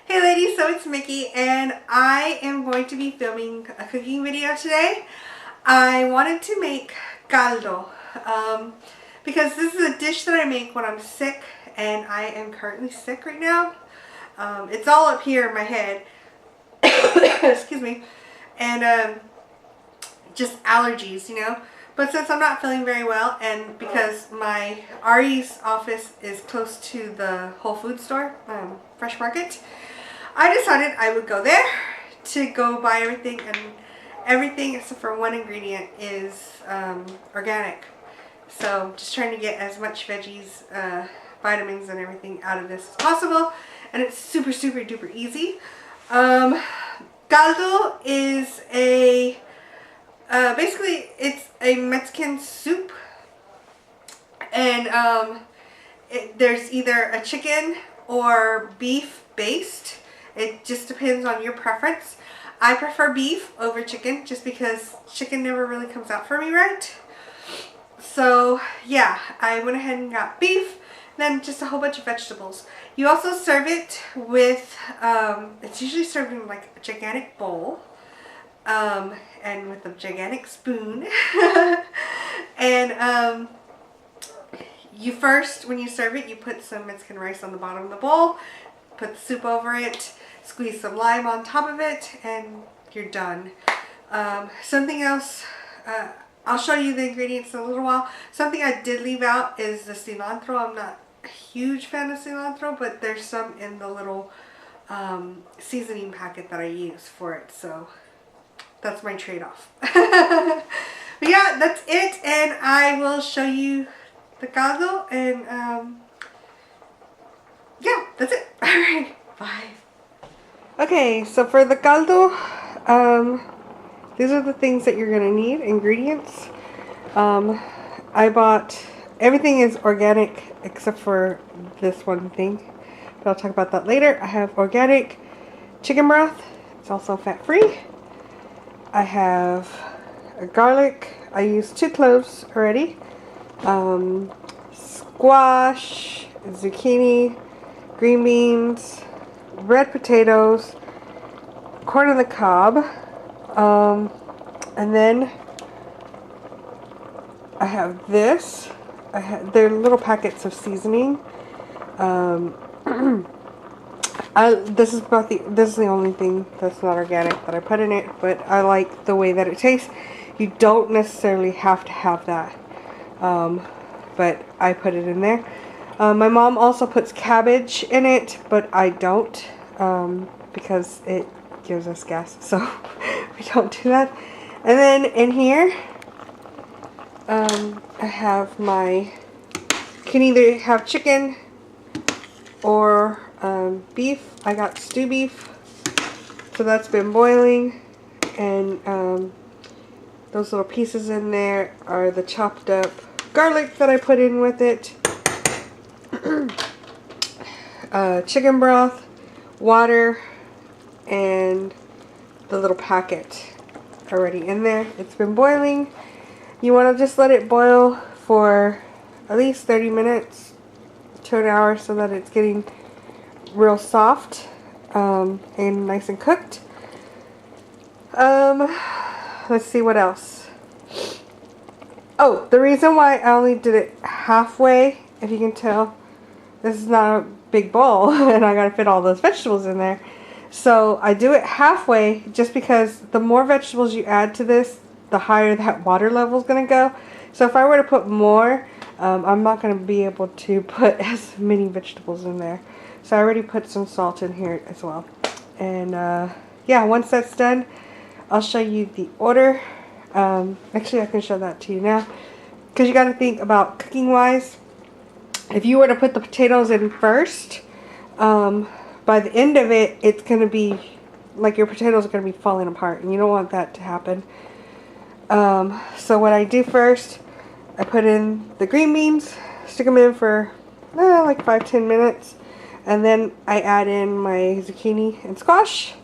Hey ladies, so it's Mickey and I am going to be filming a cooking video today. I wanted to make caldo because this is a dish that I make when I'm sick, and I am currently sick right now. It's all up here in my head. Excuse me. And just allergies, you know. But since I'm not feeling very well, and because my RE's office is close to the Whole Food store, Fresh Market, I decided I would go there to go buy everything, and everything except for one ingredient is organic. So just trying to get as much veggies, vitamins and everything out of this as possible, and it's super duper easy. Caldo is a basically it's a Mexican soup, and there's either a chicken or beef based. It just depends on your preference. I prefer beef over chicken just because chicken never really comes out for me right. So yeah, I went ahead and got beef, then just a whole bunch of vegetables. You also serve it with, it's usually served in like a gigantic bowl, and with a gigantic spoon. And you first, when you serve it, you put some Mexican rice on the bottom of the bowl, put the soup over it, squeeze some lime on top of it, and you're done. Something else, I'll show you the ingredients in a little while. Something I did leave out is the cilantro. I'm not a huge fan of cilantro, but there's some in the little seasoning packet that I use for it, so that's my trade-off. But yeah, that's it, and I will show you the caldo, and yeah, that's it. Alright, bye. Okay, so for the caldo, these are the things that you're going to need, ingredients. I bought, everything is organic except for this one thing, but I'll talk about that later. I have organic chicken broth, it's also fat-free. I have garlic, I used 2 cloves already, squash, zucchini, green beans, red potatoes, corn on the cob, and then I have this. They're little packets of seasoning. This is the only thing that's not organic that I put in it, but I like the way that it tastes. You don't necessarily have to have that, but I put it in there. My mom also puts cabbage in it, but I don't, because it gives us gas, so we don't do that. And then in here, I have you can either have chicken or beef. I got stew beef, so that's been boiling, and those little pieces in there are the chopped up garlic that I put in with it. Chicken broth, water, and the little packet already in there. It's been boiling. You want to just let it boil for at least 30 minutes to an hour so that it's getting real soft and nice and cooked. Let's see what else. Oh, the reason why I only did it halfway, if you can tell, this is not a big bowl and I gotta fit all those vegetables in there. So I do it halfway just because the more vegetables you add to this, the higher that water level is gonna go. So if I were to put more, I'm not gonna be able to put as many vegetables in there. So I already put some salt in here as well. And yeah, once that's done, I'll show you the order. Actually, I can show that to you now, because you got to think about cooking wise. If you were to put the potatoes in first, by the end of it, it's going to be like your potatoes are going to be falling apart, and you don't want that to happen. So what I do first, I put in the green beans, stick them in for like 5-10 minutes, and then I add in my zucchini and squash.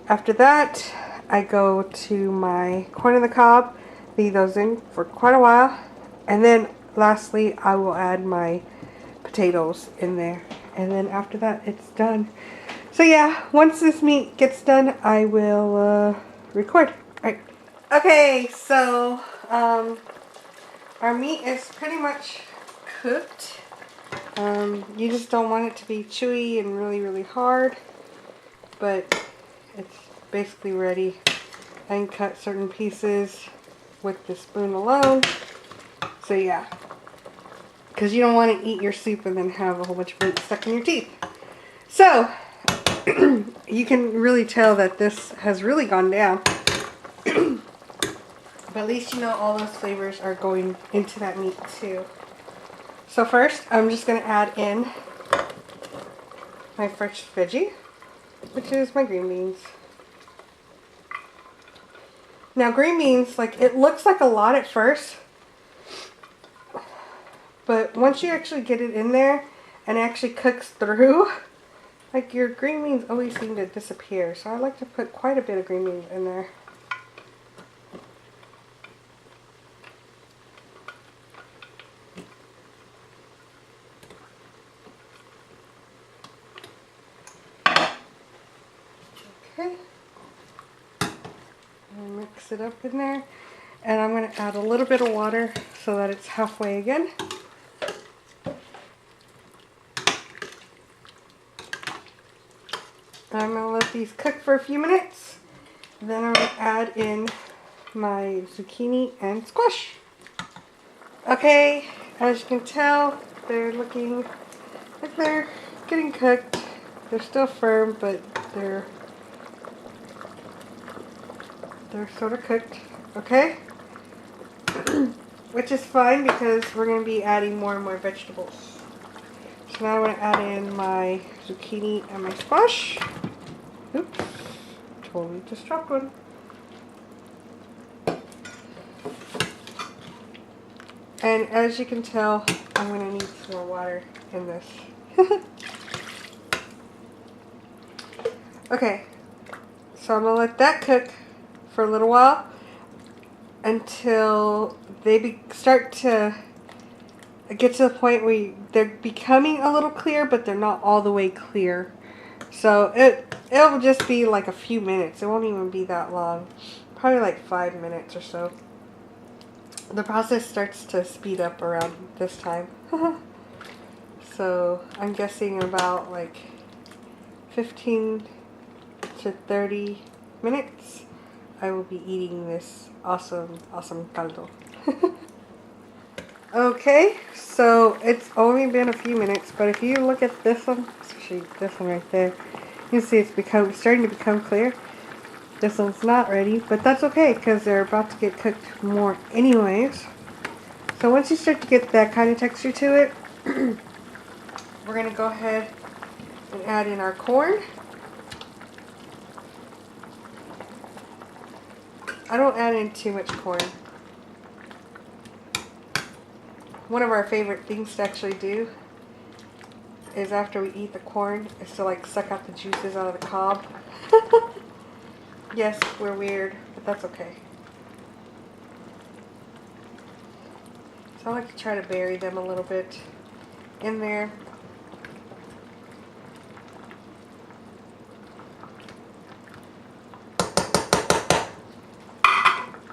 After that, I go to my corn on the cob, leave those in for quite a while, and then lastly I will add my potatoes in there, and then after that it's done. So yeah, once this meat gets done, I will record. Alright. Okay, so our meat is pretty much cooked. You just don't want it to be chewy and really hard, but it's basically ready. I can cut certain pieces with the spoon alone. So yeah, because you don't want to eat your soup and then have a whole bunch of meat stuck in your teeth. So you can really tell that this has really gone down. But at least you know all those flavors are going into that meat too. So first, I'm just going to add in my fresh veggie, which is my green beans. Now green beans, like, it looks like a lot at first, but once you actually get it in there and it actually cooks through, like, your green beans always seem to disappear. So I like to put quite a bit of green beans in there. Okay. And mix it up in there. And I'm going to add a little bit of water so that it's halfway again. I'm going to let these cook for a few minutes. Then I'm going to add in my zucchini and squash. Okay, as you can tell, they're looking like they're getting cooked. They're still firm, but they're sort of cooked. Okay? Which is fine because we're going to be adding more and more vegetables. So now I'm going to add in my zucchini and my squash. Oops, totally just dropped one. And as you can tell, I'm going to need some more water in this. Okay, so I'm going to let that cook for a little while until they start to get to the point where they're becoming a little clear, but they're not all the way clear. So it'll just be like a few minutes. It won't even be that long. Probably like 5 minutes or so. The process starts to speed up around this time. So I'm guessing about like 15 to 30 minutes I will be eating this awesome caldo. Okay, so it's only been a few minutes, but if you look at this one, especially this one right there, you can see it's starting to become clear. This one's not ready, but that's okay because they're about to get cooked more anyways. So once you start to get that kind of texture to it, we're going to go ahead and add in our corn. I don't add in too much corn. One of our favorite things to actually do is after we eat the corn is to like suck out the juices out of the cob. Yes, we're weird, but that's okay. So I like to try to bury them a little bit in there.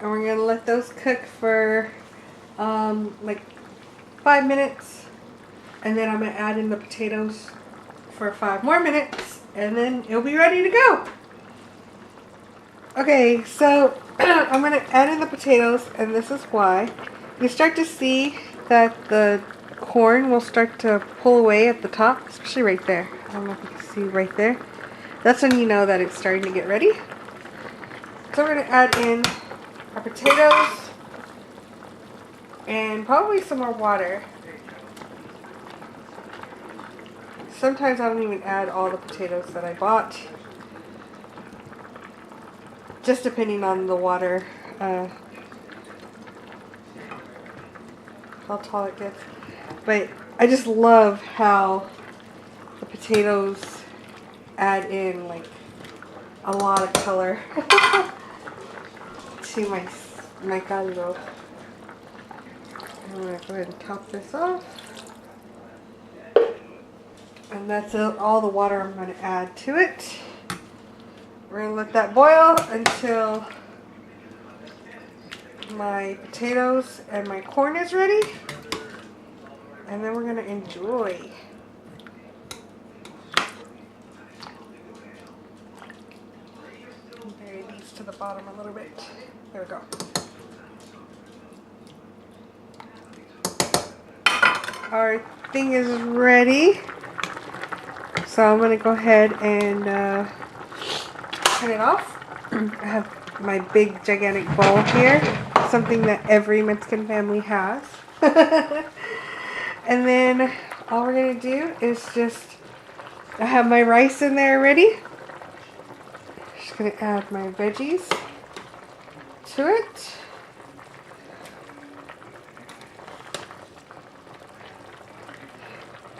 And we're going to let those cook for like 5 minutes. And then I'm going to add in the potatoes for 5 more minutes. And then it'll be ready to go. Okay, so I'm going to add in the potatoes. And this is why. You start to see that the corn will start to pull away at the top. Especially right there. I don't know if you can see right there. That's when you know that it's starting to get ready. So we're going to add in our potatoes and probably some more water. Sometimes I don't even add all the potatoes that I bought, just depending on the water, how tall it gets. But I just love how the potatoes add in like a lot of color to my caldo. I'm going to go ahead and top this off. And that's all the water I'm going to add to it. We're going to let that boil until my potatoes and my corn is ready. And then we're going to enjoy. Bury these to the bottom a little bit. There we go. Our thing is ready. So I'm going to go ahead and turn it off. I have my big gigantic bowl here. Something that every Mexican family has. And then all we're going to do is I have my rice in there ready. Just going to add my veggies to it.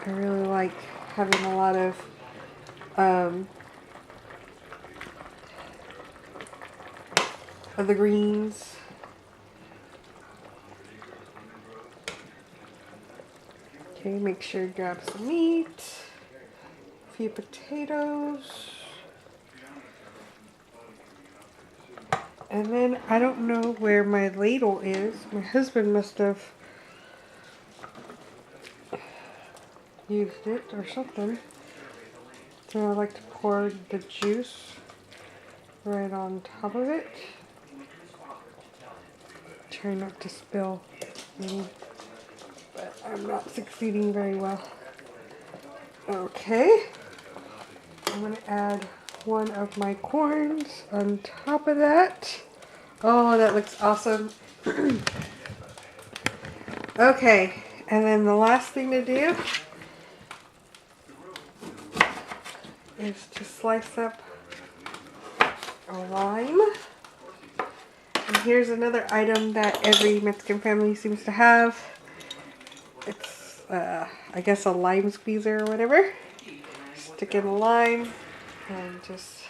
I really like having a lot of the greens. Okay, make sure you grab some meat, a few potatoes, and then I don't know where my ladle is. My husband must have used it or something. So I like to pour the juice right on top of it. Try not to spill any, but I'm not succeeding very well. Okay, I'm going to add one of my corns on top of that. Oh, that looks awesome. Okay, and then the last thing to do is to slice up a lime. And here's another item that every Mexican family seems to have. It's, I guess, a lime squeezer or whatever. Stick in a lime and just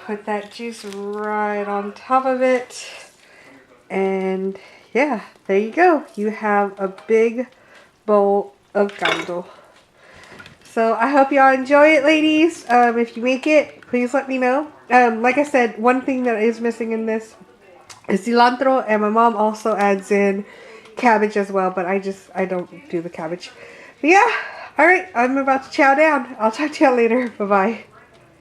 put that juice right on top of it. And yeah, there you go. You have a big bowl of caldo. So I hope y'all enjoy it, ladies. If you make it, please let me know. Like I said, one thing that is missing in this is cilantro, and my mom also adds in cabbage as well, but I don't do the cabbage. But yeah, alright, I'm about to chow down. I'll talk to y'all later. Bye-bye.